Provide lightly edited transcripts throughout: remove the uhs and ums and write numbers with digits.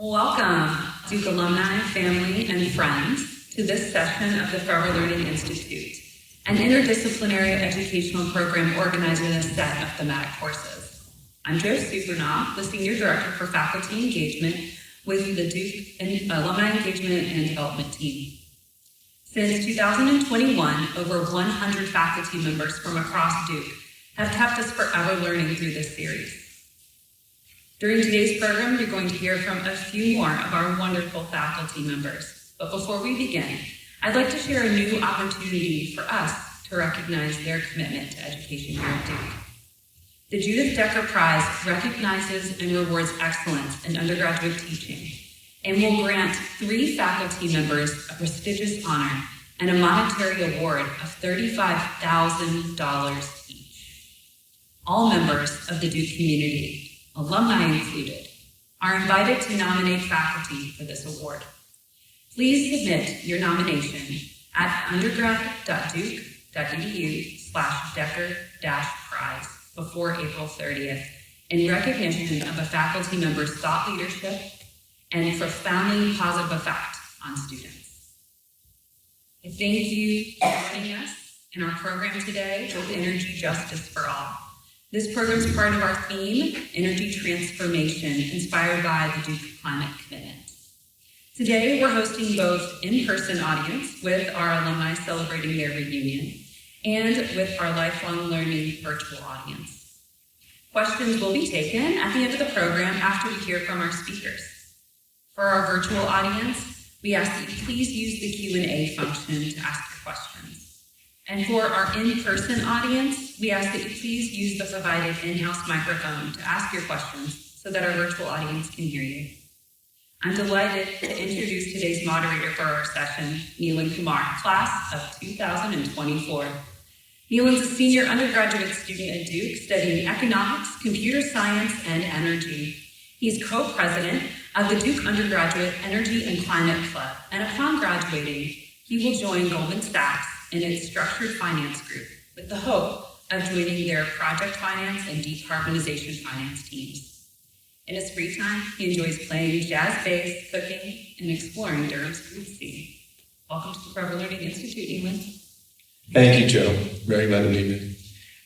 Welcome, Duke alumni, family, and friends, to this session of the Forever Learning Institute, an interdisciplinary educational program organized in a set of thematic courses. I'm Jo Supernoff, the Senior Director for Faculty Engagement with the Duke Alumni Engagement and Development Team. Since 2021, over 100 faculty members from across Duke have kept us forever learning through this series. During today's program, you're going to hear from a few more of our wonderful faculty members. But before we begin, I'd like to share a new opportunity for us to recognize their commitment to education here at Duke. The Judith Decker Prize recognizes and rewards excellence in undergraduate teaching and will grant 3 faculty members a prestigious honor and a monetary award of $35,000 each. All members of the Duke community, alumni included, are invited to nominate faculty for this award. Please submit your nomination at undergrad.duke.edu/Decker-prize before April 30th in recognition of a faculty member's thought leadership and profoundly positive effect on students. I thank you for joining us in our program today with Energy Justice for All. This program is part of our theme, Energy Transformation, inspired by the Duke Climate Commitment. Today, we're hosting both in-person audience with our alumni celebrating their reunion and with our lifelong learning virtual audience. Questions will be taken at the end of the program after we hear from our speakers. For our virtual audience, we ask that you please use the Q&A function to ask your questions. And for our in-person audience, we ask that you please use the provided in-house microphone to ask your questions so that our virtual audience can hear you. I'm delighted to introduce today's moderator for our session, Neelan Kumar, class of 2024. Neelan's a senior undergraduate student at Duke studying economics, computer science, and energy. He's co-president of the Duke Undergraduate Energy and Climate Club, and upon graduating, he will join Goldman Sachs in its structured finance group with the hope of joining their project finance and decarbonization finance teams. In his free time, he enjoys playing jazz bass, cooking, and exploring Durham's food scene. Welcome to the Forever Learning Institute, Neelan. Thank you, Jo. Very glad to be here.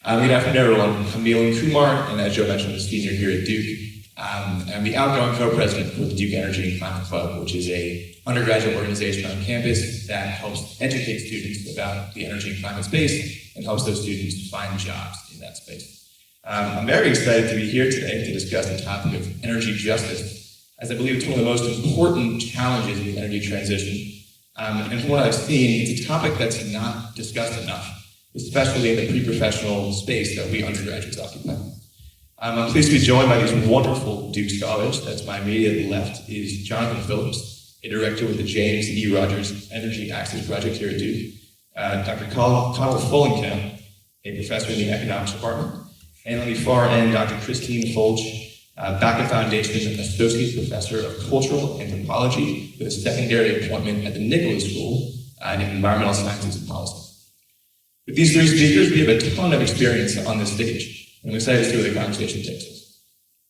Good afternoon, everyone. I'm Neelan Kumar, and as Jo mentioned, I'm a senior here at Duke. I'm the outgoing co-president for the Duke Energy and Climate Club, which is a undergraduate organization on campus that helps educate students about the energy and climate space and helps those students find jobs in that space. I'm very excited to be here today to discuss the topic of energy justice, as I believe it's one of the most important challenges in the energy transition. And from what I've seen, it's a topic that's not discussed enough, especially in the pre-professional space that we undergraduates occupy. I'm pleased to be joined by these wonderful Duke scholars. That's my immediate left is Jonathan Phillips, a director with the James E. Rogers Energy Access Project here at Duke, Dr. Connell Fullingham, a professor in the economics department, and on the far end, Dr. Christine Folch, Baca Foundation Associate Professor of Cultural Anthropology with a secondary appointment at the Nicholas School in Environmental Sciences and Policy. With these 3 speakers, we have a ton of experience on this stage. I'm excited to see where the conversation takes us.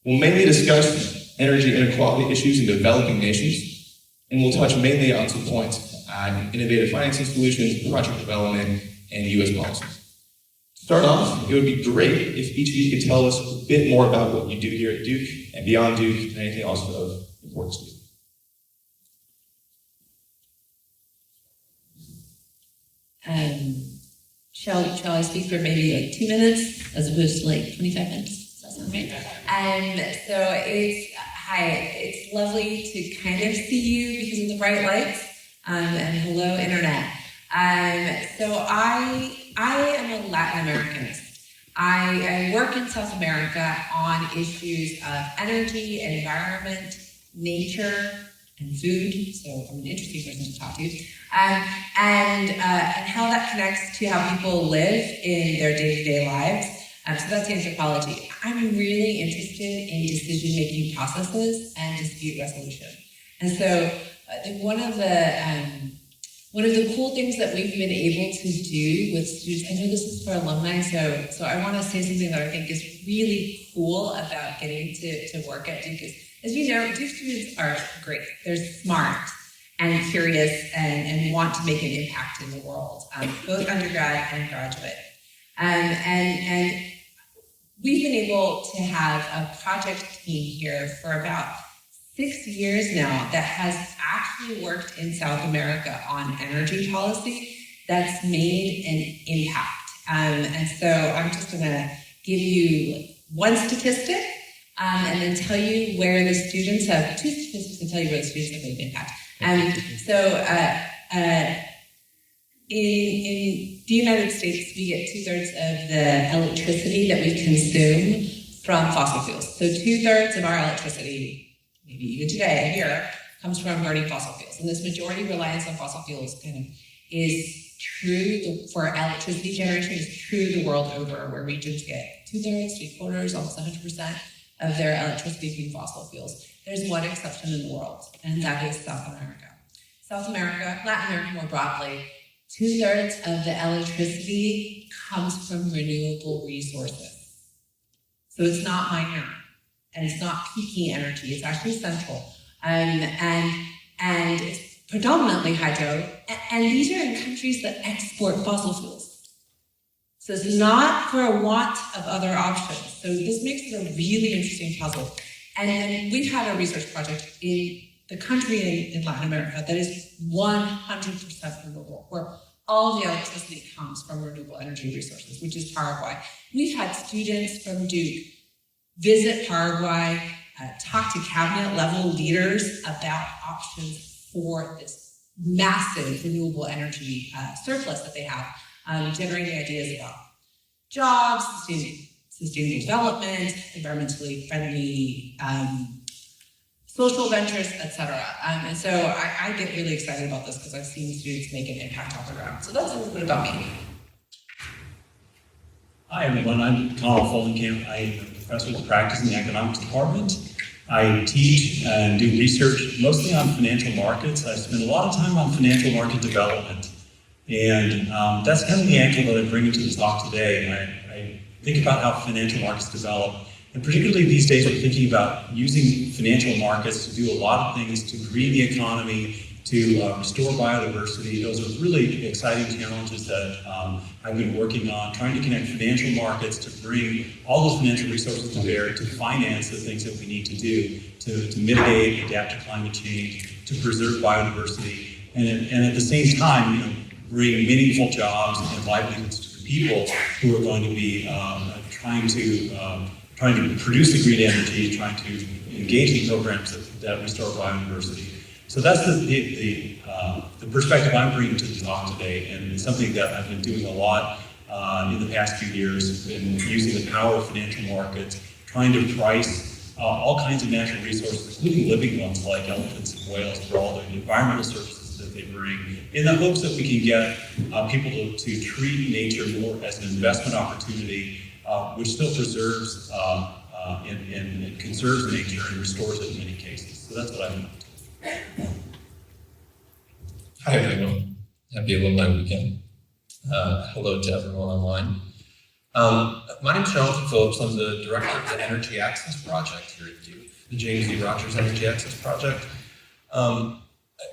We'll mainly discuss energy inequality issues in developing nations, and we'll touch mainly on some points on innovative financing solutions, project development, and U.S. policies. To start off, it would be great if each of you could tell us a bit more about what you do here at Duke and beyond Duke and anything else of importance to you. Shall I speak for maybe like 2 minutes as opposed to like 25 minutes? Does that sound right? So it's lovely to kind of see you because of the bright lights. And hello, internet. So I am a Latin Americanist. I work in South America on issues of energy, environment, nature, and food, so I'm an interesting person to talk to, and how that connects to how people live in their day-to-day lives. So that's anthropology. I'm really interested in decision-making processes and dispute resolution. And so one of the cool things that we've been able to do with students, I know this is for alumni, so I want to say something that I think is really cool about getting to work at Duke is As you know, Duke students are great. They're smart and curious and want to make an impact in the world, both undergrad and graduate. And we've been able to have a project team here for about 6 years now that has actually worked in South America on energy policy that's made an impact. And so I'm just gonna give you one statistic and then tell you where the students have, two statistics to tell you where the students have made an impact. In the United States, we get 2/3 of the electricity that we consume from fossil fuels. So 2/3 of our electricity, maybe even today here, comes from burning fossil fuels. And this majority reliance on fossil fuels kind of is true for electricity generation, is true the world over, where regions get 2/3, 3/4, almost 100% of their electricity from fossil fuels. There's one exception in the world, and that is South America. South America, Latin America more broadly, 2/3 of the electricity comes from renewable resources. So it's not minor, and it's not peaking energy, it's actually central. And it's predominantly hydro, and these are in countries that export fossil fuels. So it's not for a want of other options. So this makes it a really interesting puzzle. And we've had a research project in the country in Latin America that is 100% renewable, where all the electricity comes from renewable energy resources, which is Paraguay. We've had students from Duke visit Paraguay, talk to cabinet level leaders about options for this massive renewable energy surplus that they have, generating ideas about jobs, sustainable development, environmentally friendly social ventures, etc. And so I get really excited about this because I've seen students make an impact on the ground. So that's a little bit about me. Hi everyone, I'm Connell Follenkamp. I am a professor of practice in the economics department. I teach and do research mostly on financial markets. I spend a lot of time on financial market development. And that's kind of the angle that I bring into the talk today. I think about how financial markets develop. And particularly these days, we're thinking about using financial markets to do a lot of things to green the economy, to restore biodiversity. Those are really exciting challenges that I've been working on, trying to connect financial markets to bring all those financial resources to bear to finance the things that we need to do to mitigate, adapt to climate change, to preserve biodiversity, and at the same time, bring meaningful jobs and livelihoods to the people who are going to be trying to produce the green energy, trying to engage in programs that restore biodiversity. So that's the perspective I'm bringing to the talk today, and it's something that I've been doing a lot in the past few years, been using the power of financial markets, trying to price all kinds of natural resources, including living ones like elephants and whales, for all the environmental services that they bring, in the hopes that we can get people to treat nature more as an investment opportunity, which still preserves and conserves nature and restores it in many cases. So that's what I'm doing. Hi everyone, happy Alumni Weekend. Hello to everyone online. My name is Jonathan Phillips. I'm the director of the Energy Access Project here at Duke, the James E. Rogers Energy Access Project.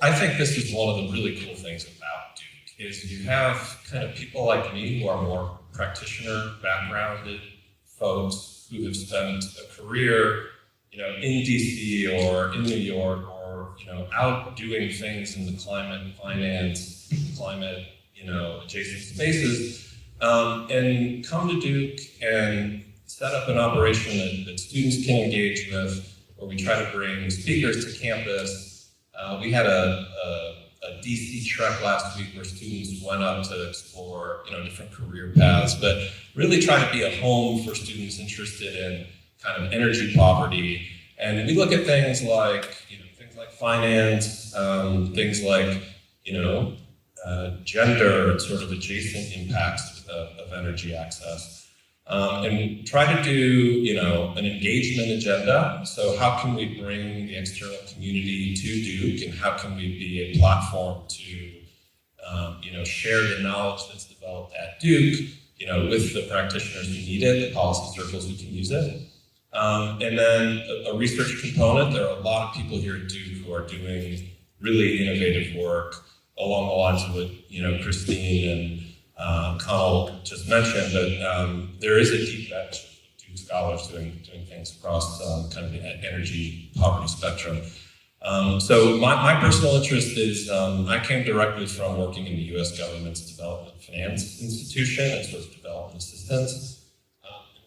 I think this is one of the really cool things about Duke, is you have kind of people like me who are more practitioner backgrounded folks who have spent a career, in DC or in New York, or out doing things in the climate finance, climate, adjacent spaces, and come to Duke and set up an operation that students can engage with, where we try to bring speakers to campus. We had a DC trek last week where students went up to explore, different career paths, but really try to be a home for students interested in kind of energy poverty. And we look at things like, finance, things like, gender and sort of adjacent impacts of energy access. And try to do, an engagement agenda. So how can we bring the external community to Duke, and how can we be a platform to, share the knowledge that's developed at Duke, with the practitioners who need it, the policy circles who can use it. And then a research component. There are a lot of people here at Duke who are doing really innovative work along the lines of what Christine and Connell just mentioned. But there is a deep bench of Duke scholars doing things across kind of the energy poverty spectrum. So my personal interest is I came directly from working in the U.S. government's Development Finance Institution as sort of development assistance.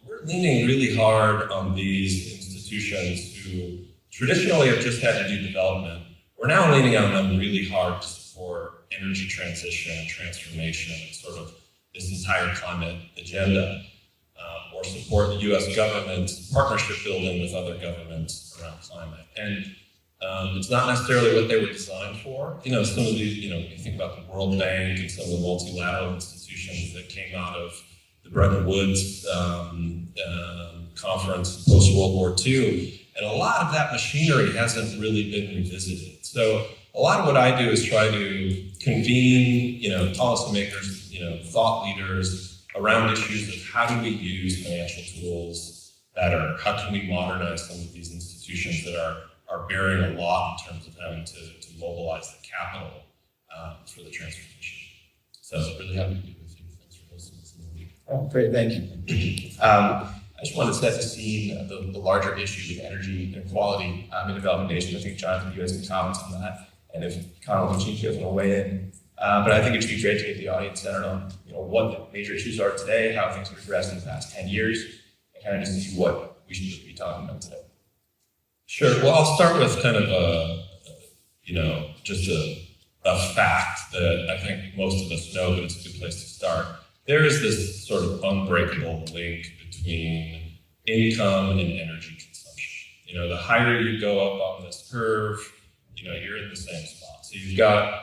We're leaning really hard on these institutions who traditionally have just had to do development. We're now leaning on them really hard to support energy transition and transformation and sort of this entire climate agenda, or support the U.S. government's partnership building with other governments around climate. And it's not necessarily what they were designed for. Some of these, you think about the World Bank and some of the multilateral institutions that came out of the Bretton Woods conference post-World War II. And a lot of that machinery hasn't really been revisited. So a lot of what I do is try to convene, policymakers, thought leaders around issues of how do we use financial tools better? How can we modernize some of these institutions that are bearing a lot in terms of having to mobilize the capital for the transformation? So really happy to be with you. Thanks for hosting this meeting. Oh, great, thank you. I just wanted to set the scene, the larger issue with energy inequality in developing nations. I think, Jonathan, you guys can comment on that, and if Connell and Chief guys want to weigh in. But I think it should be great to get the audience centered on what the major issues are today, how things have progressed in the past 10 years, and kind of just see what we should be talking about today. Sure. Well, I'll start with kind of just a fact that I think most of us know, but it's a good place to start. There is this sort of unbreakable link between income and energy consumption. The higher you go up on this curve, you're in the same spot. So you've got,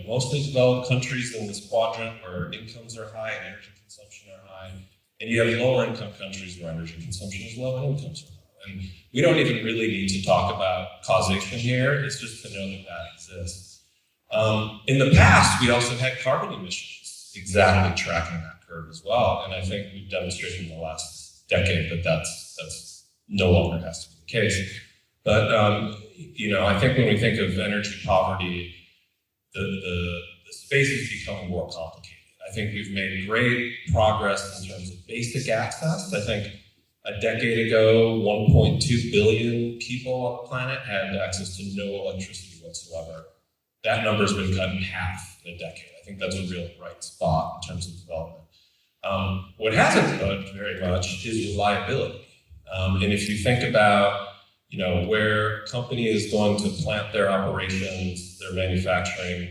mostly developed countries in this quadrant where incomes are high and energy consumption are high, and you have lower income countries where energy consumption is low and incomes are low. And we don't even really need to talk about causation here. It's just to know that exists. In the past, we also had carbon emissions exactly tracking that curve as well. And I think we've demonstrated in the last decade that that's no longer has to be the case. But, I think when we think of energy poverty, the space is becoming more complicated. I think we've made great progress in terms of basic access. I think a decade ago, 1.2 billion people on the planet had access to no electricity whatsoever. That number's been cut in half in a decade. I think that's a real bright spot in terms of development. What hasn't budged very much is reliability. And if you think about, where a company is going to plant their operations, their manufacturing,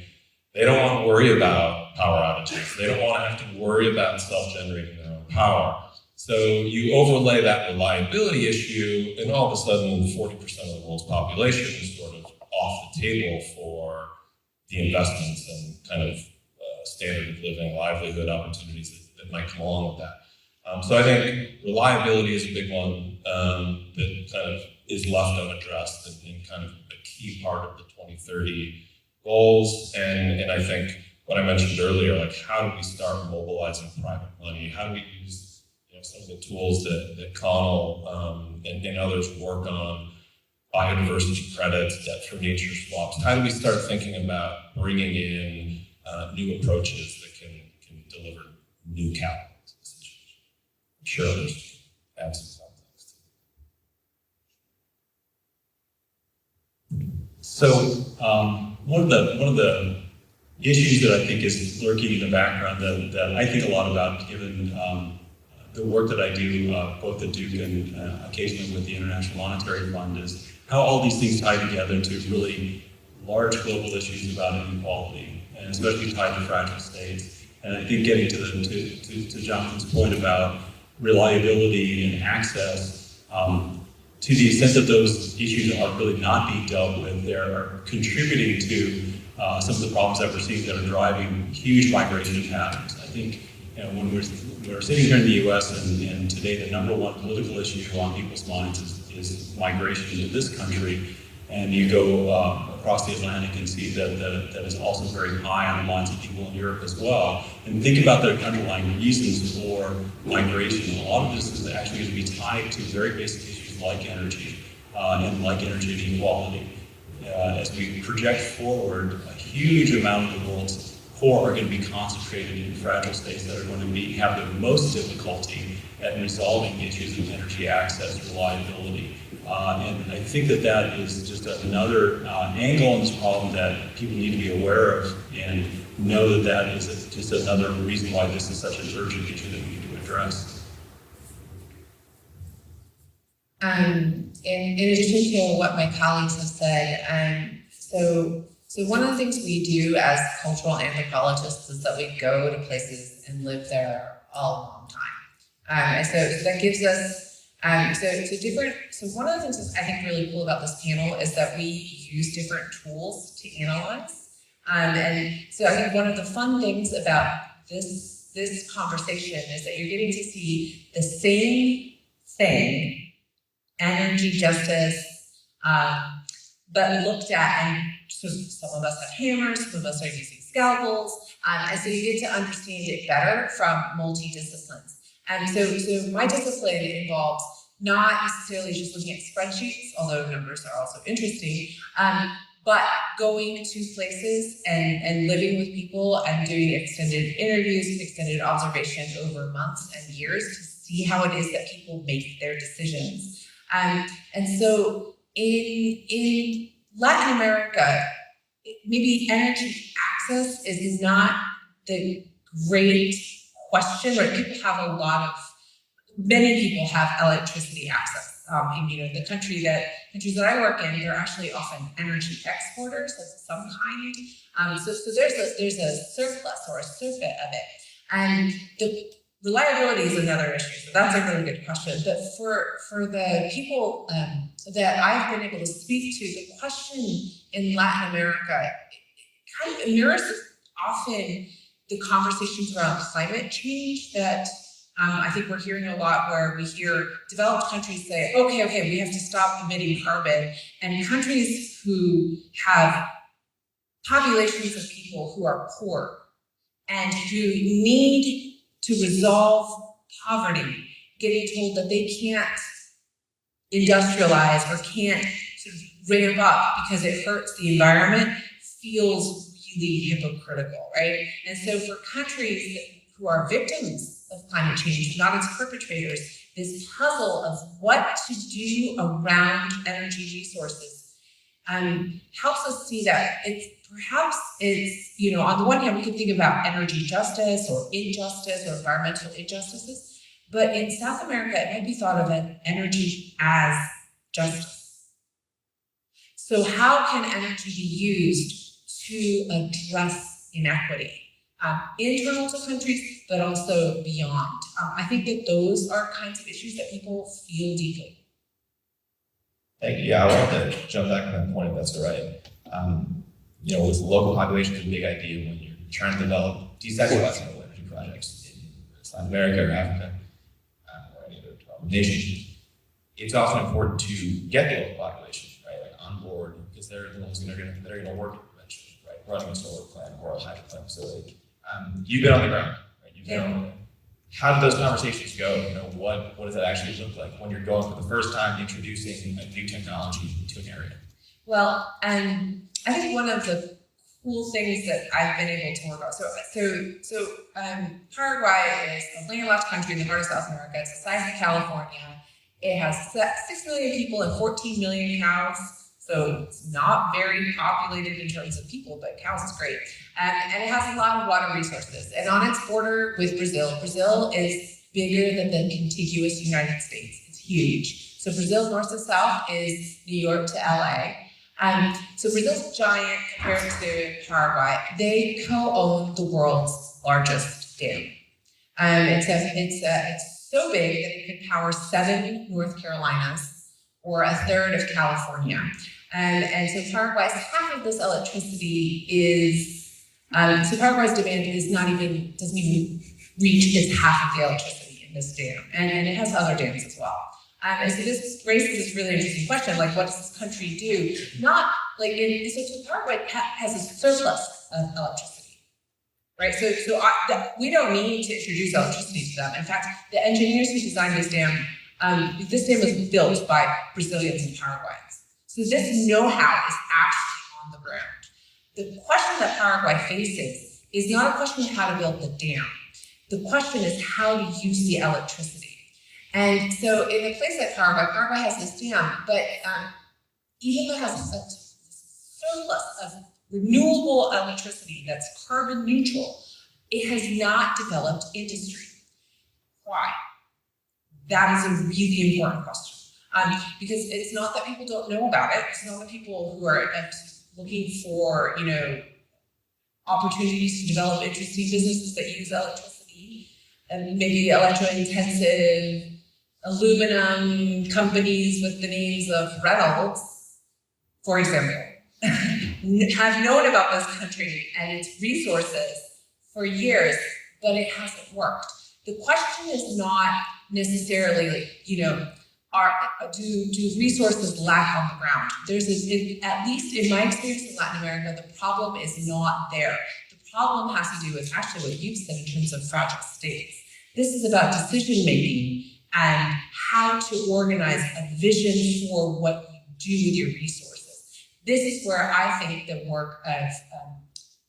they don't want to worry about power outages. They don't want to have to worry about self-generating their own power. So you overlay that reliability issue, and all of a sudden 40% of the world's population is sort of off the table for the investments and kind of standard of living, livelihood opportunities that might come along with that. So I think reliability is a big one that kind of is left unaddressed and kind of a key part of the 2030 goals. And I think what I mentioned earlier, like how do we start mobilizing private money? How do we use some of the tools that Connell and others work on, biodiversity credits, debt for nature swaps? How do we start thinking about bringing in new approaches that can deliver new capital to the situation? I'm sure others have some context. So one of the issues that I think is lurking in the background that I think a lot about, given the work that I do both at Duke and occasionally with the International Monetary Fund, is how all these things tie together to really large global issues about inequality, and especially tied to fragile states. And I think getting to Jonathan's point about reliability and access, to the extent that those issues are really not being dealt with, they're contributing to some of the problems that we're seeing that are driving huge migration patterns. I think when we're sitting here in the U.S. and today the number one political issue on people's minds is migration into this country, and you go across the Atlantic and see that is also very high on the minds of people in Europe as well. And think about the underlying reasons for migration. A lot of this is actually going to be tied to very basic issues like energy and like energy inequality. As we project forward, a huge amount of the world's poor are going to be concentrated in fragile states that are going to have the most difficulty at resolving issues of energy access, reliability. And I think that is just another angle on this problem that people need to be aware of and know that is just another reason why this is such an urgent issue that we need to address. In addition to what my colleagues have said, so one of the things we do as cultural anthropologists is that we go to places and live there a long time. And so that gives us, so one of the things that's I think really cool about this panel is that we use different tools to analyze. And so I think one of the fun things about this conversation is that you're getting to see the same thing, energy justice, but looked at, and so some of us have hammers, some of us are using scalpels, and so you get to understand it better from multi-disciplines. And so my discipline involves not necessarily just looking at spreadsheets, although numbers are also interesting, but going to places and living with people and doing extended interviews and extended observation over months and years to see how it is that people make their decisions. And so in Latin America, maybe energy access is not the great question, right? Many people have electricity access. In the countries that I work in, they're actually often energy exporters of some kind. So there's a surplus or a surfeit of it. And the reliability is another issue. So that's a really good question. But for the people that I've been able to speak to, the question in Latin America kind of mirrors often the conversations around climate change that I think we're hearing a lot, where we hear developed countries say, okay, we have to stop emitting carbon. And countries who have populations of people who are poor and who need to resolve poverty, getting told that they can't industrialize or can't sort of ramp up because it hurts the environment, feels really hypocritical, right? And so for countries who are victims of climate change, not as perpetrators, this puzzle of what to do around energy resources helps us see that it's on the one hand, we can think about energy justice or injustice or environmental injustices, but in South America, it might be thought of as energy as justice. So how can energy be used to address inequity? Internal to countries, but also beyond. I think that those are kinds of issues that people feel deeply. Thank you. Yeah, I want to jump back on that point if that's all right. With local population, it's a big idea when you're trying to develop decentralized renewable energy projects in Latin America or Africa or any other nation. It's often important to get the local population on board, because they're the ones that are going to work eventually, right? Running a solar plant or a hydro plant facility. You've been on the ground, right? You've been on the, how do those conversations go? What does that actually look like when you're going for the first time introducing a new technology to an area? Well, I think one of the cool things that I've been able to work on. So Paraguay is a landlocked country in the heart of South America. It's the size of California. It has 6 million people and 14 million cows. So it's not very populated in terms of people, but cows is great. And it has a lot of water resources. And on its border with Brazil is bigger than the contiguous United States. It's huge. So Brazil, north to south, is New York to LA. So Brazil's giant compared to Paraguay. They co-own the world's largest dam. It's so big that it could power 7 North Carolinas or a third of California. And so Paraguay's half of this electricity is, so Paraguay's demand doesn't even reach its half of the electricity in this dam. And it has other dams as well. And so this raises this really interesting question, like what does this country do? Not like so Paraguay has a surplus of electricity, right? We don't need to introduce electricity to them. In fact, the engineers who designed this dam was built by Brazilians and Paraguayans. So this know-how is actually on the ground. The question that Paraguay faces is not a question of how to build the dam. The question is how to use the electricity. And so in a place like Paraguay has this dam, but even though it has a surplus of renewable electricity that's carbon neutral, it has not developed industry. Why? That is a really important question. Because it's not that people don't know about it. It's not that people who are looking for, opportunities to develop interesting businesses that use electricity, and maybe electro-intensive aluminum companies with the names of Reynolds, for example, have known about this country and its resources for years, but it hasn't worked. The question is not necessarily, do resources lack on the ground? At least in my experience in Latin America, the problem is not there. The problem has to do with actually what you've said in terms of fragile states. This is about decision making and how to organize a vision for what you do with your resources. This is where I think the work of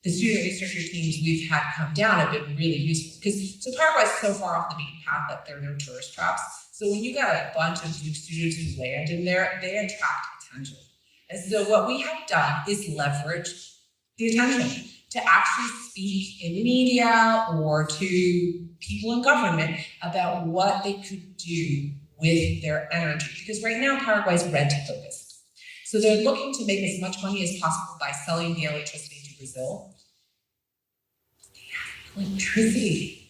the student researcher teams we've had come down have been really useful. Because Paraguay is so far off the beaten path that there are no tourist traps. So when you got a bunch of new students who land in there, they attract attention. And so what we have done is leverage the attention to actually speak in the media or to people in government about what they could do with their energy. Because right now, Paraguay is rent focused. So they're looking to make as much money as possible by selling the electricity to Brazil. They have electricity.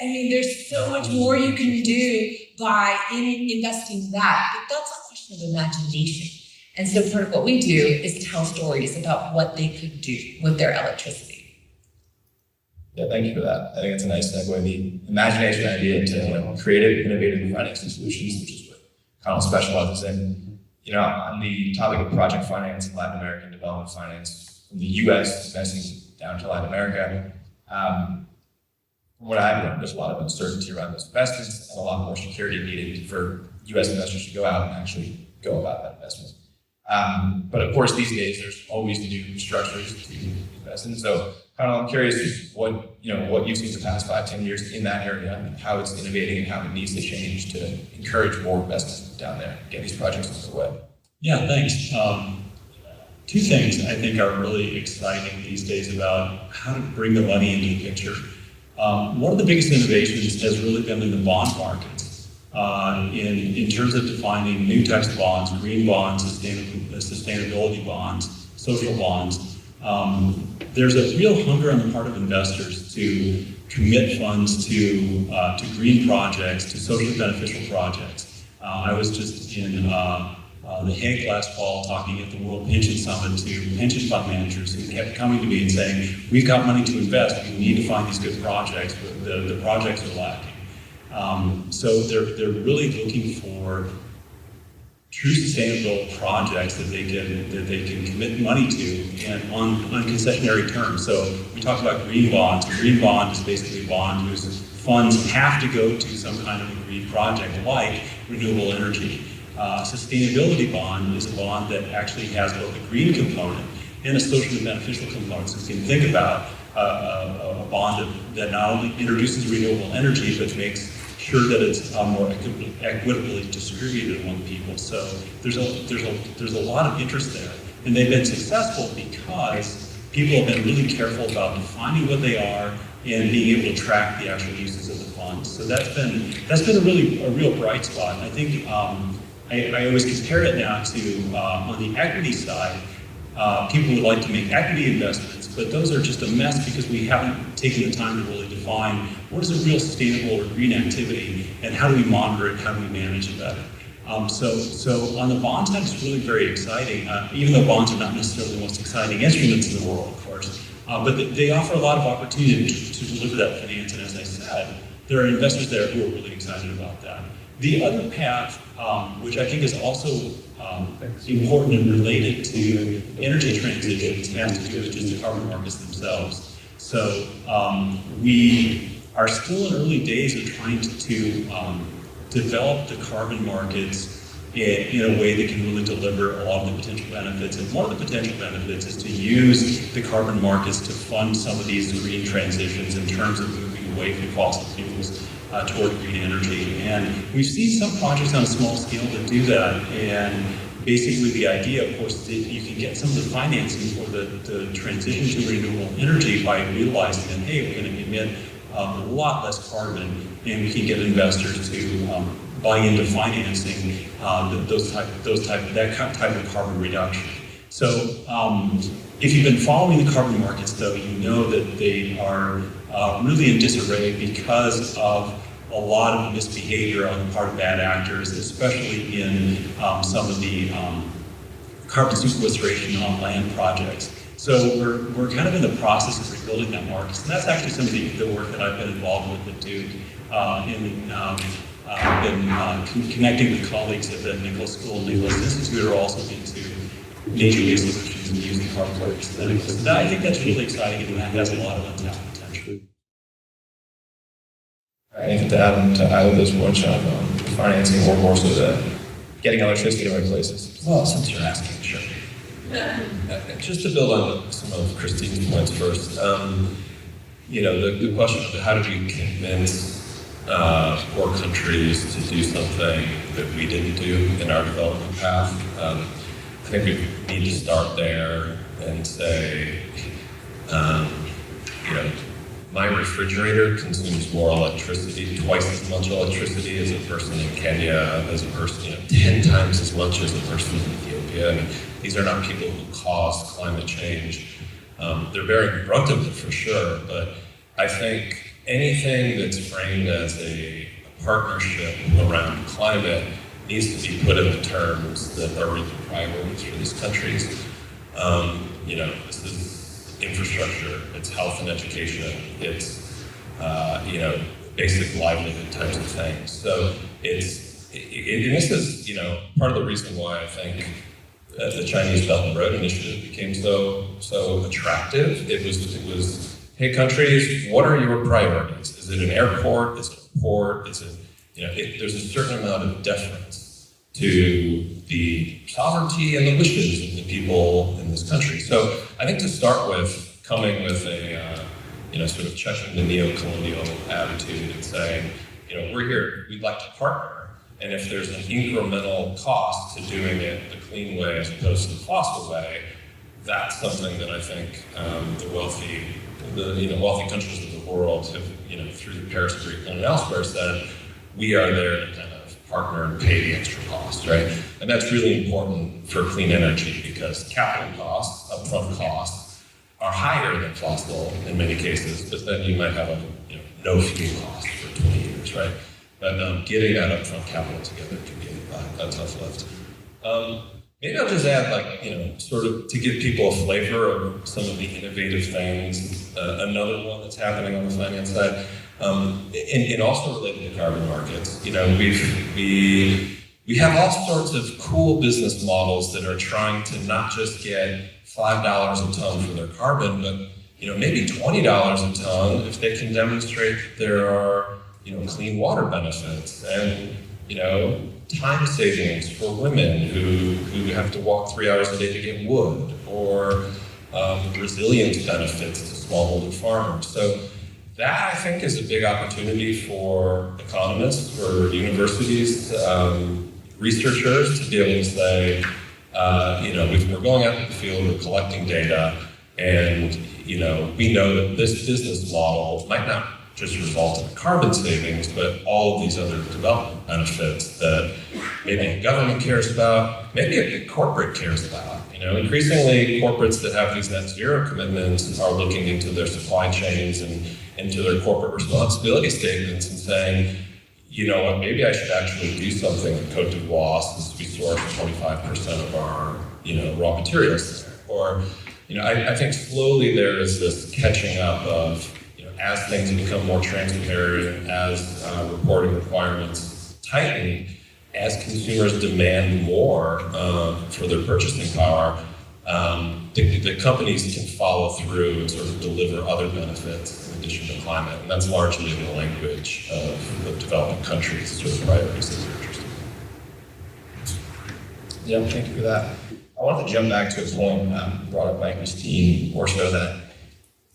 I mean, there's so much more you can do by investing that, but that's a question of imagination. And so part of what we do is tell stories about what they could do with their electricity. Yeah, thank you for that. I think it's a nice segue. The imagination idea to creative, innovative financing solutions, which is what Connell specializes in. On the topic of project finance and Latin American development finance, from the U.S. investing down to Latin America, from what I've learned, there's a lot of uncertainty around those investments and a lot more security needed for U.S. investors to go out and actually go about that investment. But of course, these days, there's always new structures to invest in. So, Connell, I'm curious what you've seen the past 5-10 years in that area, how it's innovating and how it needs to change to encourage more investment down there, get these projects underway. Yeah, thanks. Two things I think are really exciting these days about how to bring the money into the picture. One of the biggest innovations has really been in the bond markets, in terms of defining new types of bonds, green bonds, sustainability bonds, social bonds. There's a real hunger on the part of investors to commit funds to green projects, to socially beneficial projects. I was just in The Hague last fall talking at the World Pension Summit to pension fund managers who kept coming to me and saying, we've got money to invest, we need to find these good projects, but the projects are lacking. So they're really looking for true sustainable projects that they can commit money to and on concessionary terms. So we talked about green bonds. A green bond is basically a bond whose funds have to go to some kind of a green project like renewable energy. Sustainability bond is a bond that actually has both a green component and a socially beneficial component. So you can think about a bond that not only introduces renewable energy, but makes sure that it's more equitably distributed among people. So there's a lot of interest there, and they've been successful because people have been really careful about defining what they are and being able to track the actual uses of the funds. So that's been a real bright spot. I think I always compare it now to on the equity side. People would like to make equity investments, but those are just a mess because we haven't taken the time to really define what is a real sustainable or green activity and how do we monitor it, how do we manage it better. So on the bond side, it's really very exciting, even though bonds are not necessarily the most exciting instruments in the world, of course, but they offer a lot of opportunity to deliver that finance, and as I said, there are investors there who are really excited about that. The other path, which I think is also important and related to energy transitions, has to do with just the carbon markets themselves. So we are still in early days of trying to develop the carbon markets in a way that can really deliver a lot of the potential benefits. And one of the potential benefits is to use the carbon markets to fund some of these green transitions in terms of moving away from fossil fuels toward green energy. And we've seen some projects on a small scale that do that. And basically the idea, of course, is that you can get some of the financing for the transition to renewable energy by realizing that, hey, we're going to emit a lot less carbon, and we can get investors to buy into financing that type of carbon reduction. So if you've been following the carbon markets, though, you know that they are really in disarray because of a lot of misbehavior on the part of bad actors, especially in some of the carbon sequestration on land projects. So we're kind of in the process of rebuilding that market, and that's actually some of the work that I've been involved with at Duke. I've been connecting with colleagues at the Nicholas School and Nicholas Institute who are also into nature-based solutions and using carbon markets. So I think that's really exciting, and that has a lot of untapped potential. Anything to add to either of those points on financing or more so the getting electricity to right places? Well, since you're asking, sure. Just to build on some of Christine's points first, the question of how do we convince poor countries to do something that we didn't do in our development path? I think we need to start there and say, my refrigerator consumes more electricity, twice as much electricity as a person in Kenya, as a person, 10 times as much as a person in Ethiopia. And these are not people who cause climate change. They're bearing the brunt of it for sure, but I think anything that's framed as a partnership around climate needs to be put in the terms that are really priorities for these countries. This is infrastructure, it's health and education, it's basic livelihood types of things. So this is part of the reason why I think the Chinese Belt and Road Initiative became so attractive. It was, hey countries, what are your priorities? Is it an airport? Is it a port? Is it there's a certain amount of deference to the sovereignty and the wishes of the people in this country. So I think to start with, coming with a sort of checking the neo-colonial attitude and saying, we're here, we'd like to partner, and if there's an incremental cost to doing it the clean way as opposed to the fossil way, that's something that I think the wealthy countries of the world have, through the Paris Agreement and elsewhere, said we are there to kind of partner and pay the extra cost, right? And that's really important for clean energy because capital costs, upfront costs, are higher than fossil in many cases, but then you might have a no fuel cost for 20 years, right? But getting that upfront capital together can be a tough lift. Maybe I'll just add, sort of to give people a flavor of some of the innovative things. Another one that's happening on the finance side, and also related to carbon markets. We have all sorts of cool business models that are trying to not just get $5 a ton for their carbon, but maybe $20 a ton if they can demonstrate that there are clean water benefits and time savings for women who have to walk 3 hours a day to get wood, or resilience benefits to smallholder farmers. So that, I think, is a big opportunity for economists, for universities, researchers to be able to say, we're going out in the field, we're collecting data, and we know that this business model might not just result in carbon savings, but all of these other development benefits that maybe a government cares about, maybe a big corporate cares about. Increasingly, corporates that have these net zero commitments are looking into their supply chains and into their corporate responsibility statements and saying, maybe I should actually do something in Cote d'Ivoire since we source 25% of our, raw materials there. Or, I think slowly there is this catching up of, as things become more transparent, as reporting requirements tightening as consumers demand more for their purchasing power. The companies can follow through and sort of deliver other benefits in addition to climate, and that's largely the language of the developing countries, sort of priorities that they're interested in. Yeah, thank you for that. I wanted to jump back to a point brought up by Christine, more so that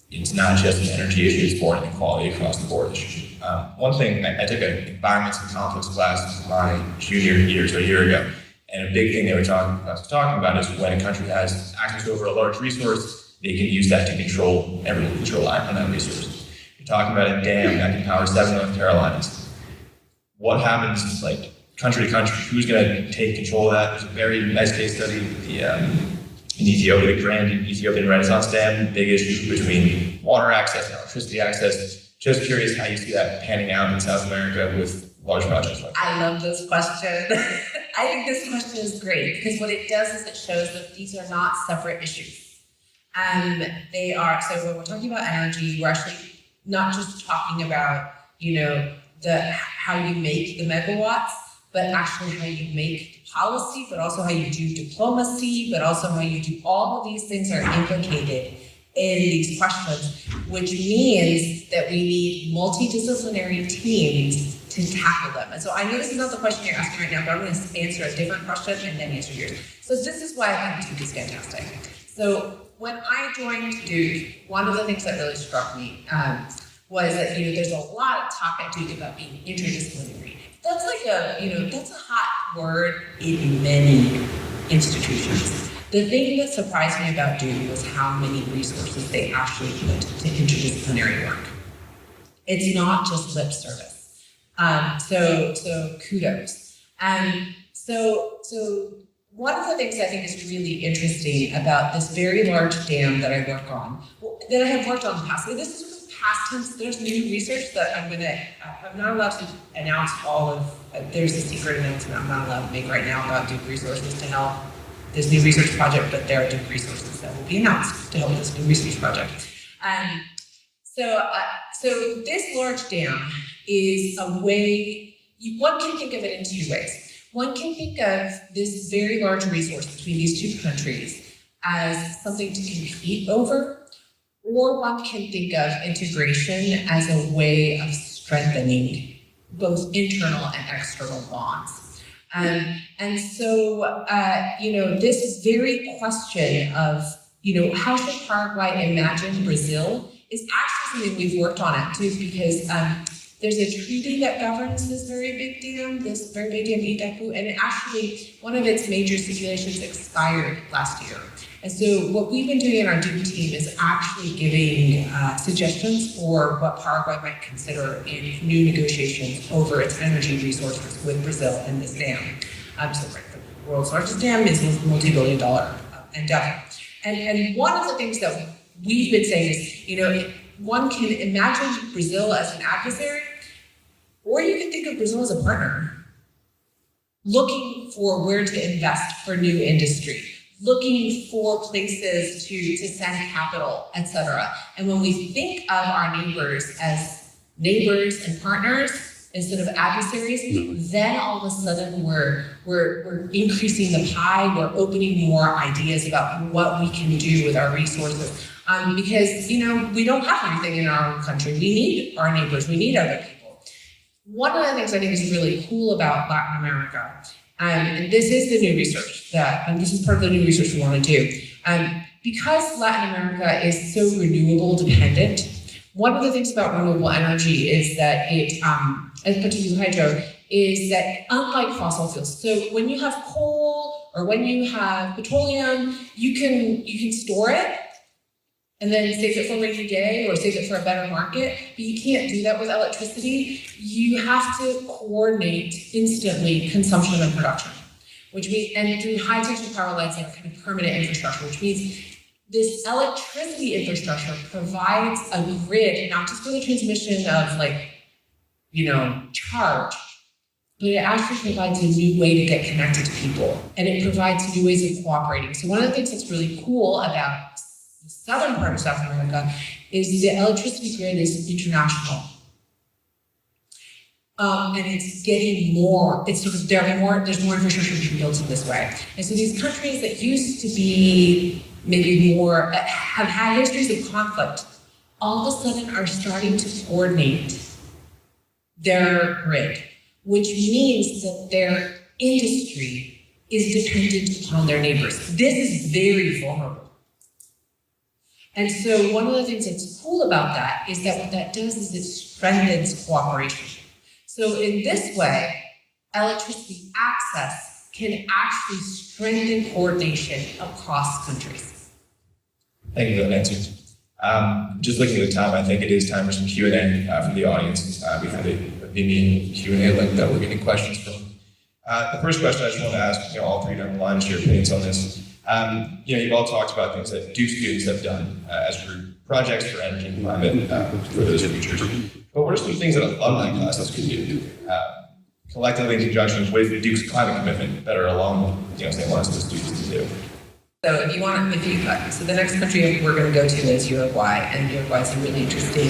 it's not just an energy issue, it's more an inequality across the board issue. One thing, I took an environments and conflicts class my junior year, so a year ago, and a big thing they were talking about is when a country has access over a large resource, they can use that to control everyone, control on that resource. You're talking about a dam that can power 7 North Carolinas. What happens, like, country to country? Who's going to take control of that? There's a very nice case study in Ethiopia, the Grand Ethiopian Renaissance Dam, big issue between water access and electricity access. Just curious how you see that panning out in South America with large projects like that. I love this question. I think this question is great because what it does is it shows that these are not separate issues. They are, so when we're talking about energy, we're actually not just talking about, how you make the megawatts, but actually how you make policy, but also how you do diplomacy, but also how you do all of these things are implicated in these questions, which means that we need multidisciplinary teams to tackle them. And so I know this is not the question you're asking right now, but I'm going to answer a different question and then answer yours. So this is why I think Duke is fantastic. So when I joined Duke, one of the things that really struck me was that, there's a lot of talk at Duke about being interdisciplinary. That's like that's a hot word in many institutions. The thing that surprised me about Duke was how many resources they actually put to interdisciplinary work. It's not just lip service. So kudos. So one of the things I think is really interesting about this very large dam that I work on, that I have worked on in the past, this is past tense, there's new research that I'm not allowed to announce all of, there's a secret announcement I'm not allowed to make right now about Duke resources to help this new research project, but there are Duke resources that will be announced to help this new research project. So this large dam is a way, one can think of it in two ways. One can think of this very large resource between these two countries as something to compete over, or one can think of integration as a way of strengthening both internal and external bonds. And so, this very question of, how should Paraguay imagine Brazil is actually something we've worked on at Duke because there's a treaty that governs this very big dam, Itaipu, and it actually, one of its major stipulations expired last year. And so what we've been doing in our Duke team is actually giving suggestions for what Paraguay might consider in new negotiations over its energy resources with Brazil and this dam. The world's largest dam is a multi-billion-dollar endeavor. And one of the things that we've been saying is, one can imagine Brazil as an adversary, or you can think of Brazil as a partner, looking for where to invest for new industry, looking for places to send capital, et cetera. And when we think of our neighbors as neighbors and partners instead of adversaries, then all of a sudden we're increasing the pie, we're opening more ideas about what we can do with our resources. Because, we don't have everything in our own country. We need our neighbors, we need other people. One of the things I think is really cool about Latin America, and this is the new research and this is part of the new research we want to do. Because Latin America is so renewable dependent, one of the things about renewable energy is that it, particularly hydro, is that unlike fossil fuels, so when you have coal or when you have petroleum, you can store it and then save it for a rainy day or save it for a better market, but you can't do that with electricity. You have to coordinate instantly consumption and production, which means, and through high tension power lines and kind of permanent infrastructure, which means this electricity infrastructure provides a grid, not just for the transmission of charge, but it actually provides a new way to get connected to people, and it provides new ways of cooperating. So one of the things that's really cool about the southern part of South America is the electricity grid is international. And it's getting more, it's sort of, there's more infrastructure being built in this way. And so these countries that used to be maybe more, have had histories of conflict, all of a sudden are starting to coordinate their grid, which means that their industry is dependent upon their neighbors. This is very vulnerable. And so one of the things that's cool about that is that what that does is it strengthens cooperation. So in this way, electricity access can actually strengthen coordination across countries. Thank you for that answer. Just looking at the time, I think it is time for some Q&A from the audience. We have a Vimian Q&A link that we're getting questions from. The first question I just want to ask, all three down the line, is your opinions on this. You've all talked about things that Duke students have done as group projects for energy and climate for those futures. But what are some things that alumni classes could do collectively in conjunction with Duke's climate commitment that are along, St. Lawrence's students to do? So so the next country we're going to go to is Uruguay, and Uruguay is a really interesting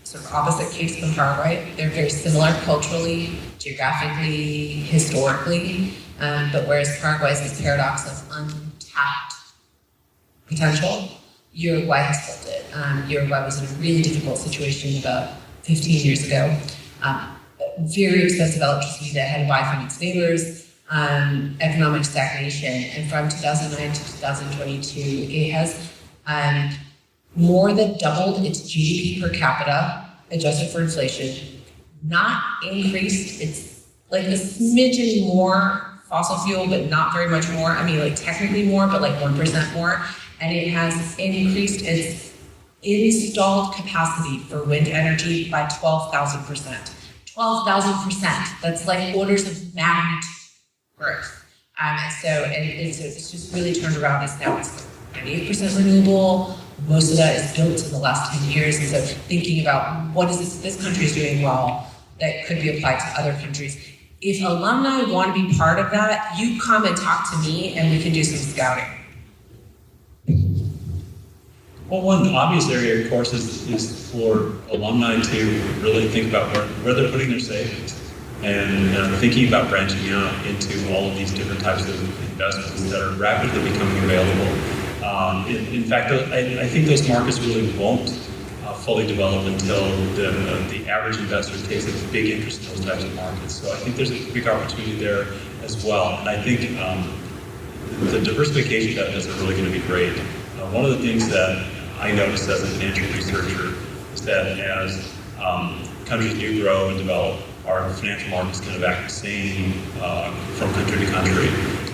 sort of opposite case from Paraguay. They're very similar culturally, geographically, historically, but whereas Paraguay is this paradox of untapped potential, Uruguay has flipped it. Uruguay was in a really difficult situation about 15 years ago. Very expensive electricity that had to buy from its neighbors, economic stagnation, and from 2009 to 2022, it has more than doubled its GDP per capita, adjusted for inflation, not increased. It's like a smidgen more fossil fuel, but not very much more. I mean, like technically more, but like 1% more. And it has increased its installed capacity for wind energy by 12,000%. 12,000%. That's like orders of magnitude growth. So it's just really turned around. It's 98% renewable. Most of that is built in the last 10 years. And so thinking about what is this country is doing well that could be applied to other countries. If alumni want to be part of that, you come and talk to me and we can do some scouting. Well, one obvious area, of course, is for alumni to really think about where they're putting their savings and thinking about branching out into all of these different types of investments that are rapidly becoming available. In fact, I think those markets really won't fully develop until the average investor takes a big interest in those types of markets. So I think there's a big opportunity there as well. And I think the diversification benefits are really going to be great. One of the things that I noticed as a financial researcher is that as countries do grow and develop, our financial markets kind of act the same from country to country.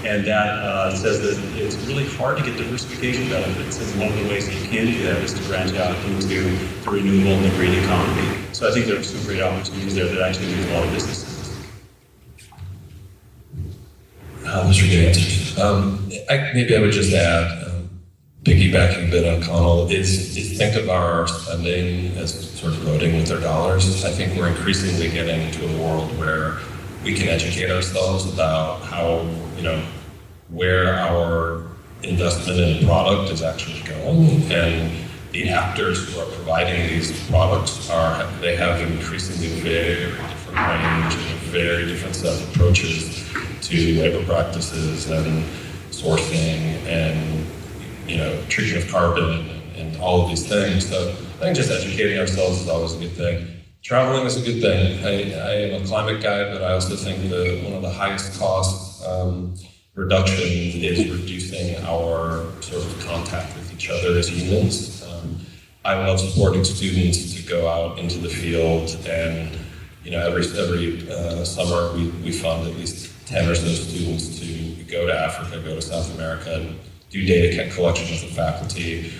And that says that it's really hard to get diversification benefits. And one of the ways that you can do that is to branch out into the renewable and the green economy. So I think there are some great opportunities there that actually do a lot of businesses. Those are good answers. Maybe I would just add, piggybacking a bit on Connell, is think of our spending as sort of voting with our dollars. I think we're increasingly getting into a world where we can educate ourselves about how, where our investment in a product is actually going. And the actors who are providing these products they have increasingly very different range and a very different set of approaches to labor practices and sourcing and treatment of carbon and all of these things. So I think just educating ourselves is always a good thing. Traveling is a good thing. I am a climate guy, but I also think that one of the highest cost reductions is reducing our sort of contact with each other as humans. I love supporting students to go out into the field, and every summer we fund at least 10 or so students to go to Africa, go to South America, and do data collection with the faculty,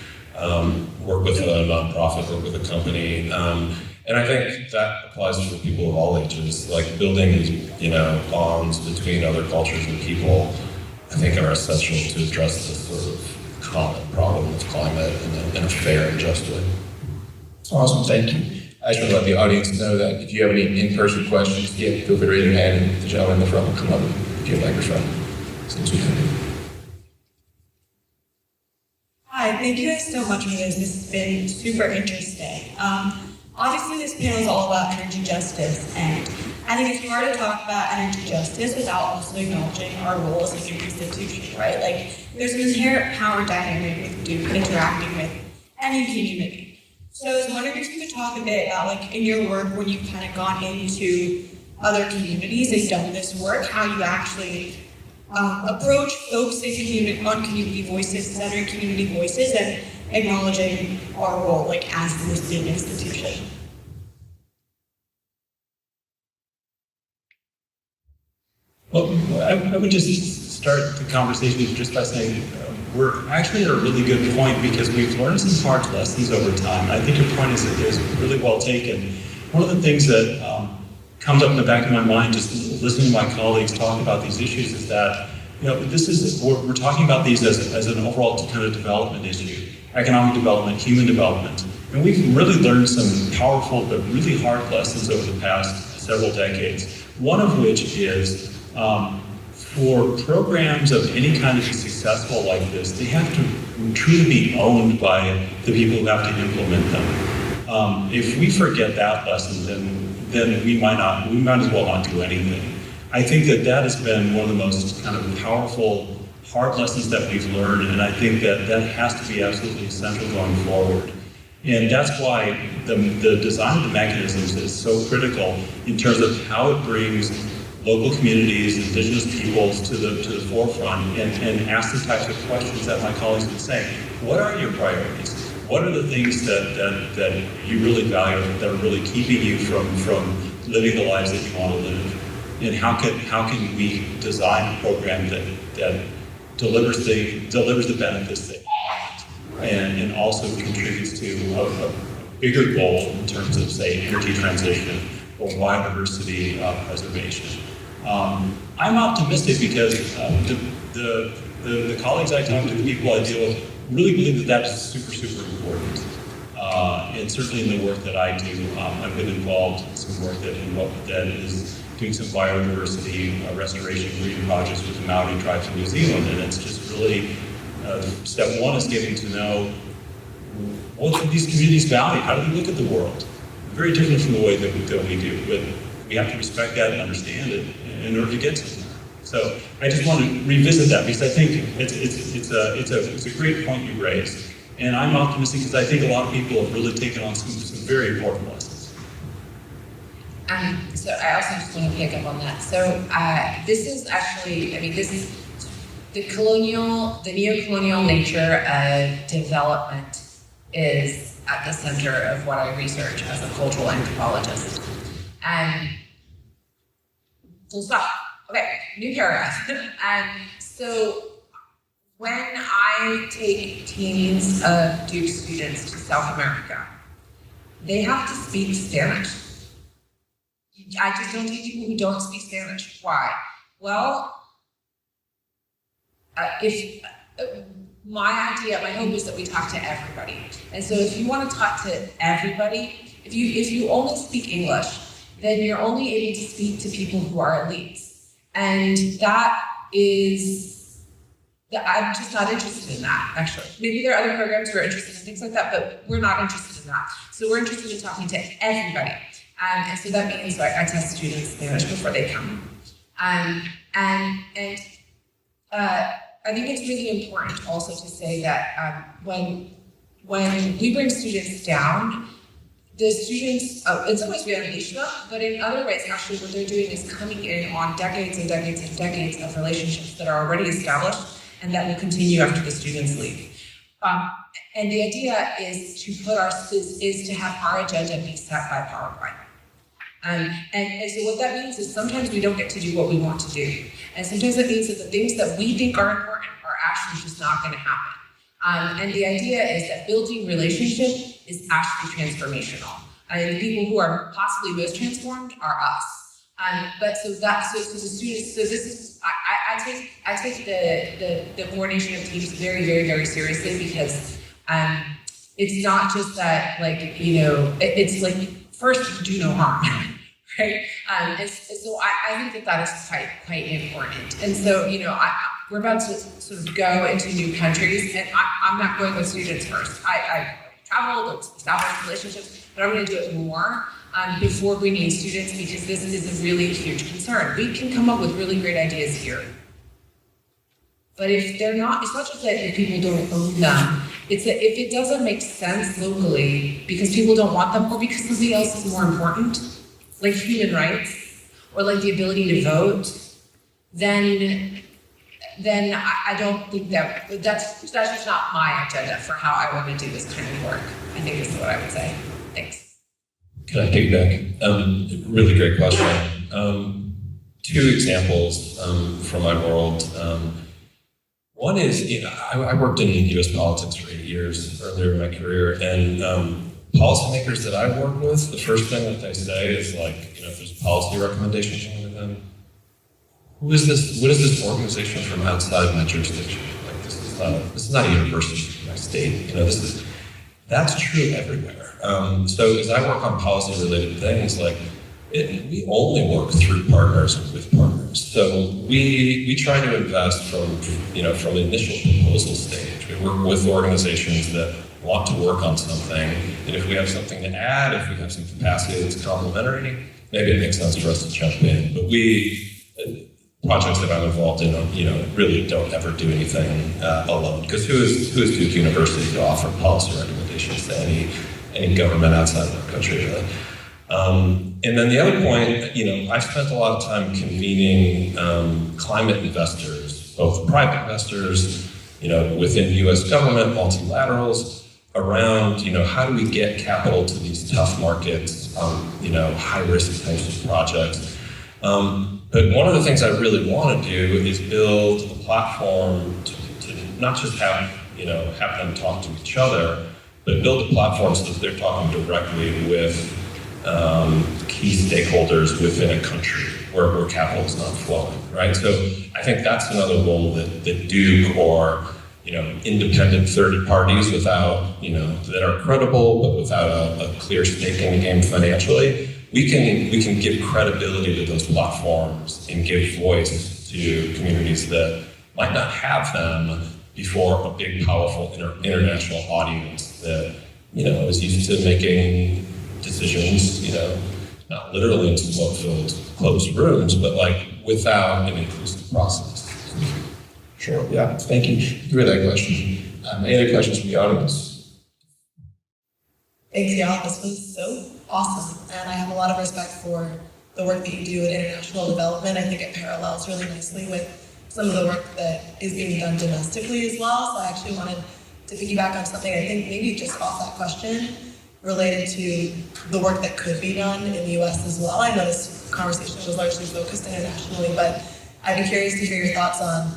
work with a nonprofit, work with a company. And I think that applies to people of all ages, like building these, bonds between other cultures and people, I think are essential to address this sort of common problem of climate in a fair and just way. Awesome, thank you. I just want to let the audience know that if you have any in-person questions, feel free to raise your hand and the gentleman in the front will come up and give a microphone. Since we can. Hi, thank you guys so much for this. This has been super interesting. Obviously, this panel is all about energy justice, and I think it's hard to talk about energy justice without also acknowledging our role as a Duke institution, right? Like, there's an inherent power dynamic with Duke interacting with any community. So I was wondering if you could talk a bit about, like, in your work, when you've kind of gone into other communities and done this work, how you actually approach focusing on community voices, centering community voices, and acknowledging our role, like, as the listed institution. Well, I would just start the conversation just by saying we're actually at a really good point because we've learned some hard lessons over time. I think your point is really well taken. One of the things that comes up in the back of my mind just listening to my colleagues talk about these issues is that, you know, we're talking about these as an overall kind of development issue, economic development, human development. And we've really learned some powerful but really hard lessons over the past several decades. One of which is for programs of any kind to be successful like this, they have to truly be owned by the people who have to implement them. If we forget that lesson, then we might as well not do anything. I think that has been one of the most kind of powerful, hard lessons that we've learned, and I think that has to be absolutely essential going forward. And that's why the design of the mechanisms is so critical in terms of how it brings local communities, indigenous peoples to the forefront and ask the types of questions that my colleagues would say. What are your priorities? What are the things that you really value, that are really keeping you from living the lives that you want to live? And how can we design a program that delivers the benefits that you want and also contributes to a bigger goal in terms of, say, energy transition or biodiversity preservation? I'm optimistic because the colleagues I talk to, the people I deal with, really believe that that's super, super important. And certainly in the work that I do, I've been involved in some work that is doing some biodiversity restoration green projects with the Maori tribes in New Zealand. And it's just really, step one is getting to know what do these communities value? How do they look at the world? Very different from the way that we do, but we have to respect that and understand it in order to get somewhere. So I just want to revisit that because I think it's a great point you raised, and I'm optimistic because I think a lot of people have really taken on some very important lessons. So I also just want to pick up on that. So this is actually, this is the neo-colonial nature of development is at the center of what I research as a cultural anthropologist. And full stop. Okay, new paragraph. So when I take teams of Duke students to South America, they have to speak Spanish. I just don't take people who don't speak Spanish. Why? Well, my hope is that we talk to everybody. And so if you want to talk to everybody, if you only speak English, then you're only able to speak to people who are elites. And I'm just not interested in that, actually. Maybe there are other programs who are interested in things like that, but we're not interested in that. So we're interested in talking to everybody. And so that means I test students Spanish before they come. I think it's really important also to say that when we bring students down, the students, in some ways we unleash them, but in other ways, actually what they're doing is coming in on decades and decades and decades of relationships that are already established and that will continue after the students leave. And the idea is to have our agenda be set by PowerPoint. And so what that means is sometimes we don't get to do what we want to do. And sometimes it means that the things that we think are important are actually just not going to happen. And the idea is that building relationship is actually transformational. And the people who are possibly most transformed are us. But so the students, so this is, I take the coordination of teams very, very, very seriously because it's not just that, it's like, first, do no harm. Right? And so I think that is quite important. And so, we're about to sort of go into new countries, and I'm not going with students first. I traveled or established relationships, but I'm going to do it more before bringing in students because this is a really huge concern. We can come up with really great ideas here. But if they're not, it's not just that if people don't own them, it's that if it doesn't make sense locally because people don't want them or because something else is more important, like human rights or like the ability to vote, then I don't think that's just not my agenda for how I want to do this kind of work, I think is what I would say. Thanks. Can I piggyback? Really great question. Two examples from my world. One is, I worked in U.S. politics for 8 years earlier in my career, and policymakers that I work with, the first thing that they say is like, if there's a policy recommendation coming to them, what is this organization from outside my jurisdiction? Like, this is not a university in my state. That's true everywhere. So as I work on policy-related things, we only work through partners and with partners. So we try to invest from the initial proposal stage. We work with organizations that want to work on something, and if we have something to add, if we have some capacity that's complementary, maybe it makes sense for us to jump in. But projects that I'm involved in, really don't ever do anything alone. Because who is Duke University to offer policy recommendations to any government outside of our country, really? And then the other point, I spent a lot of time convening climate investors, both private investors, within U.S. government, multilaterals, around, how do we get capital to these tough markets, high-risk types of projects. But one of the things I really want to do is build a platform to not just have them talk to each other, but build a platform so that they're talking directly with key stakeholders within a country where capital is not flowing, right? So I think that's another role that Duke or independent third parties that are credible but without a clear stake in the game financially, we can give credibility to those platforms and give voice to communities that might not have them before a big, powerful international audience that is used to making decisions, not literally in smoke-filled closed rooms, but without an inclusive process. Sure, yeah, thank you for that question. Any other questions from the audience? Thanks, y'all. This was so awesome, and I have a lot of respect for the work that you do in international development. I think it parallels really nicely with some of the work that is being done domestically as well. So I actually wanted to piggyback on something I think maybe just off that question related to the work that could be done in the U.S. as well. I know this conversation was largely focused internationally, but I'd be curious to hear your thoughts on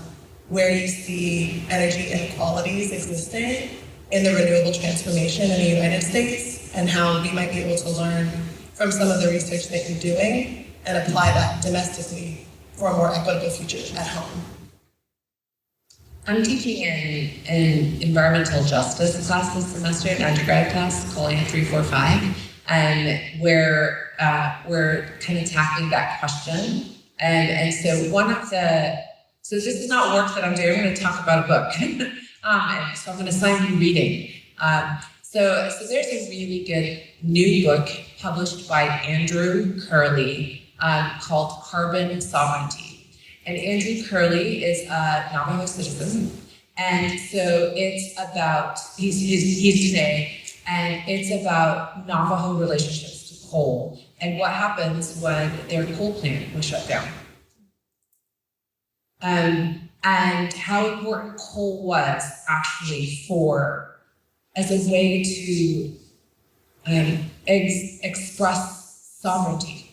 where you see energy inequalities existing in the renewable transformation in the United States and how we might be able to learn from some of the research that you're doing and apply that domestically for a more equitable future at home. I'm teaching an environmental justice class this semester, an undergrad class called 345, and we're kind of tackling that question. And so so this is not work that I'm doing. I'm going to talk about a book. And so I'm going to assign you reading. So there's a really good new book published by Andrew Curley called Carbon Sovereignty. And Andrew Curley is a Navajo citizen. And so it's about, he's today, and it's about Navajo relationships to coal and what happens when their coal plant was shut down. And how important coal was actually as a way to express sovereignty,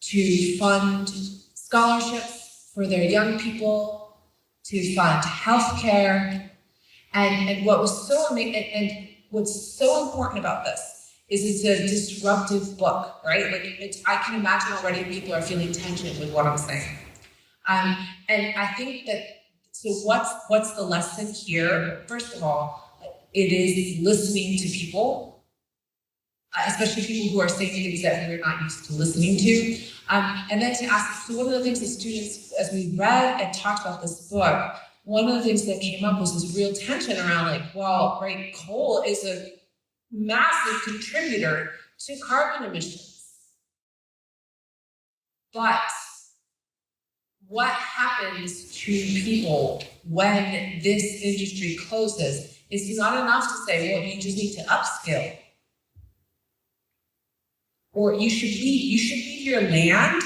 to fund scholarships for their young people, to fund healthcare, and what was so amazing, and what's so important about this is it's a disruptive book, right? I can imagine already people are feeling tension with what I'm saying. And I think that, so what's the lesson here? First of all, it is listening to people, especially people who are saying things that we're not used to listening to. And then to ask, so one of the things that students, as we read and talked about this book, one of the things that came up was this real tension around coal is a massive contributor to carbon emissions. But what happens to people when this industry closes is not enough to say, well, you just need to upskill. Or you should leave your land.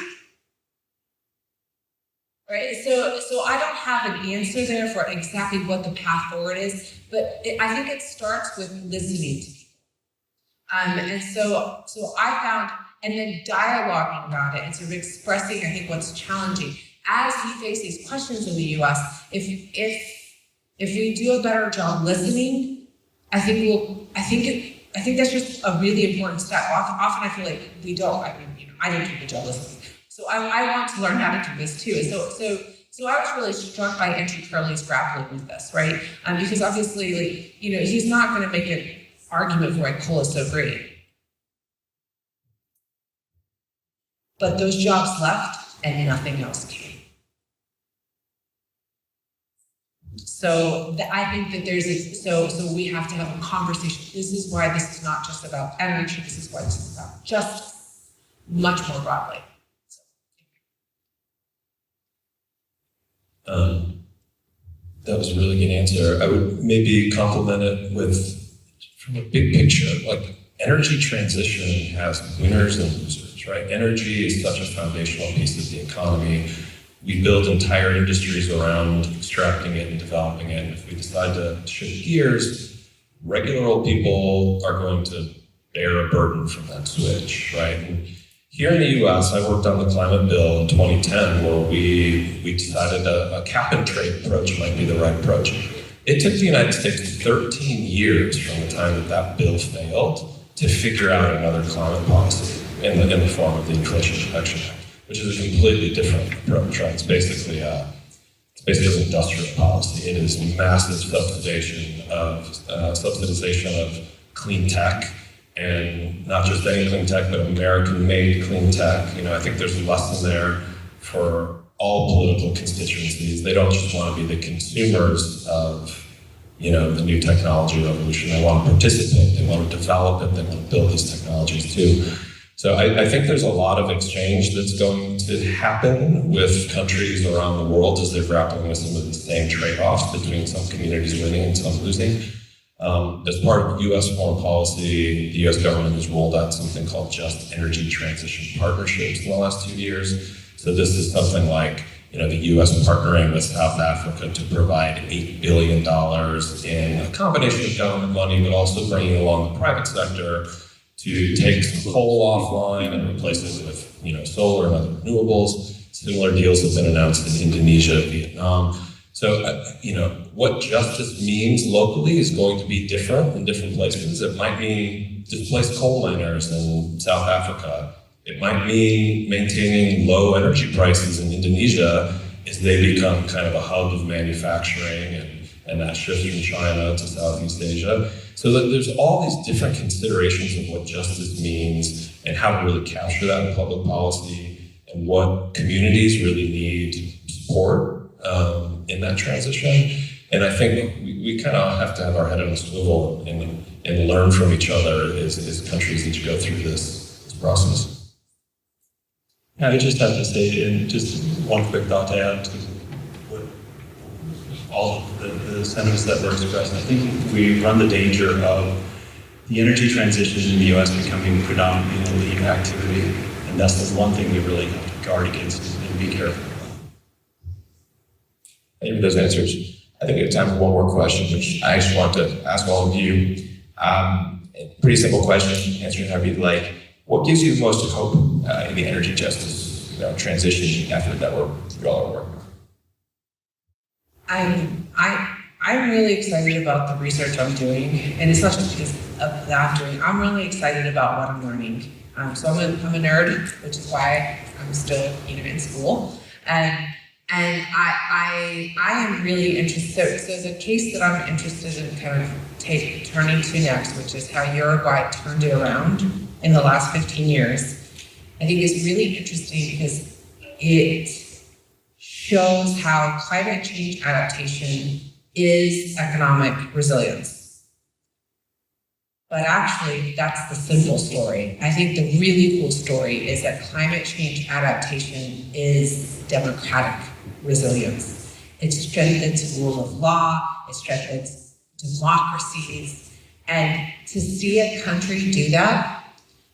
Right? So I don't have an answer there for exactly what the path forward is, but I think it starts with listening to people. And so I found, and then dialoguing about it, and sort of expressing, I think, what's challenging. As we face these questions in the US, if we do a better job listening, I think that's just a really important step. Often I feel like we don't. I mean, I don't do a good job listening. So I want to learn how to do this too. So I was really struck by Andrew Curley's grappling with this, right? Because obviously, like, he's not going to make an argument for why coal is so great. But those jobs left and nothing else came. So I think that so we have to have a conversation. This is why this is not just about energy. This is why this is about justice, much more broadly. That was a really good answer. I would maybe complement it with, from a big picture, like energy transition has winners and losers, right? Energy is such a foundational piece of the economy. We build entire industries around extracting it and developing it. And if we decide to shift gears, regular old people are going to bear a burden from that switch, right? And here in the US, I worked on the climate bill in 2010 where we decided a cap and trade approach might be the right approach. It took the United States 13 years from the time that bill failed to figure out another climate policy in the form of the Inflation Reduction Act, which is a completely different approach, right? It's basically an industrial policy. It is massive subsidization of clean tech. And not just any clean tech, but American-made clean tech. I think there's a lesson there for all political constituencies. They don't just want to be the consumers of, the new technology revolution. They want to participate. They want to develop it. They want to build these technologies too. So I think there's a lot of exchange that's going to happen with countries around the world as they're grappling with some of the same trade-offs between some communities winning and some losing. As part of U.S. foreign policy, the U.S. government has rolled out something called Just Energy Transition Partnerships in the last 2 years. So this is something like, the U.S. partnering with South Africa to provide $8 billion in a combination of government money, but also bringing along the private sector to take some coal offline and replace it with, solar and other renewables. Similar deals have been announced in Indonesia, Vietnam. So, what justice means locally is going to be different in different places. It might mean displaced coal miners in South Africa. It might mean maintaining low energy prices in Indonesia as they become kind of a hub of manufacturing and that shift from China to Southeast Asia. So that there's all these different considerations of what justice means and how to really capture that in public policy and what communities really need support in that transition. And I think we kind of have to have our head on a swivel and learn from each other as countries each go through this process. I just have to say, and just one quick thought to add to what all of the sentiments that were expressed. I think we run the danger of the energy transition in the U.S. becoming predominantly an elite activity, and that's the one thing we really have to guard against and be careful about. Thank you for those answers. I think we have time for one more question, which I just want to ask all of you. Pretty simple question, answer it however you'd like. What gives you the most hope in the energy justice transition effort that you all are working on? I'm really excited about the research I'm doing, and it's not just because of that I'm doing. I'm really excited about what I'm learning. So I'm a nerd, which is why I'm still in school, and I am really interested. So the case that I'm interested in kind of turning to next, which is how Uruguay turned it around in the last 15 years, I think is really interesting because it shows how climate change adaptation is economic resilience. But actually, that's the simple story. I think the really cool story is that climate change adaptation is democratic resilience. It strengthens rule of law, it strengthens democracies, and to see a country do that,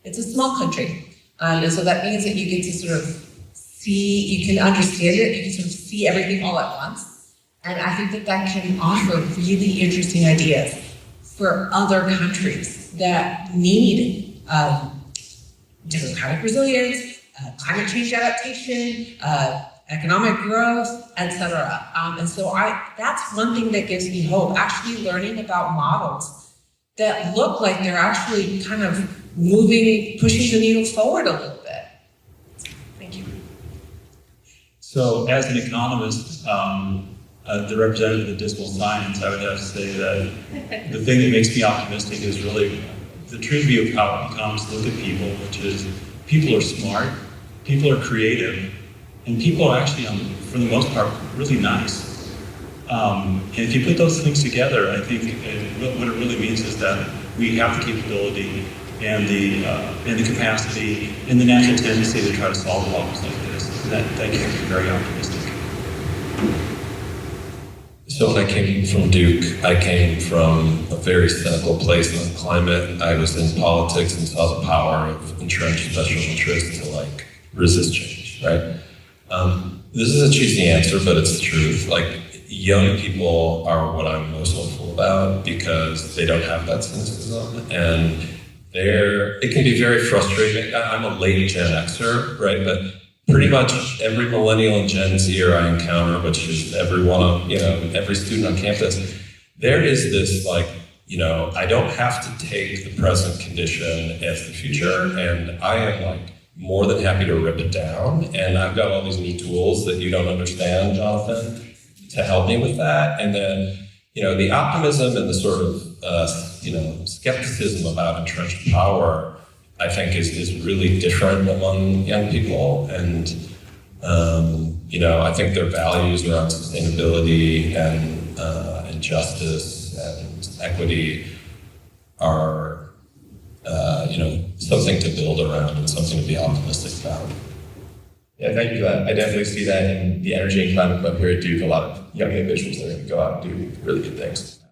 it's a small country. And so that means that you get to sort of see, you can understand it, you can sort of see everything all at once. And I think that that can offer really interesting ideas for other countries that need democratic resilience, climate change adaptation, economic growth, etc. And so that's one thing that gives me hope, actually learning about models that look like they're actually kind of pushing the needle forward a little bit. Thank you. So as an economist, the representative of dismal science, I would have to say that the thing that makes me optimistic is really the true view of how economists look at people, which is people are smart, people are creative, and people are actually, for the most part, really nice. And if you put those things together, I think what it really means is that we have the capability and the capacity and the natural tendency to try to solve problems like this. And that gets me very optimistic. So when I came from Duke, I came from a very cynical place on climate. I was in politics and saw the power of entrenched special interests to like resist change, right? This is a cheesy answer, but it's the truth. Like young people are what I'm most hopeful about because they don't have that cynicism and it can be very frustrating. I'm a late Gen Xer, right? But pretty much every millennial and Gen Zer I encounter, which is every student on campus, there is this like, I don't have to take the present condition as the future, and I am like more than happy to rip it down. And I've got all these new tools that you don't understand, Jonathan, to help me with that. And then, the optimism and the sort of, skepticism about entrenched power, I think is really different among young people. And, I think their values around sustainability and justice and equity are, something to build around and something to be optimistic about. Yeah, thank you for that. I definitely see that in the Energy and Climate Club here at Duke. A lot of young individuals that are going to go out and do really good things.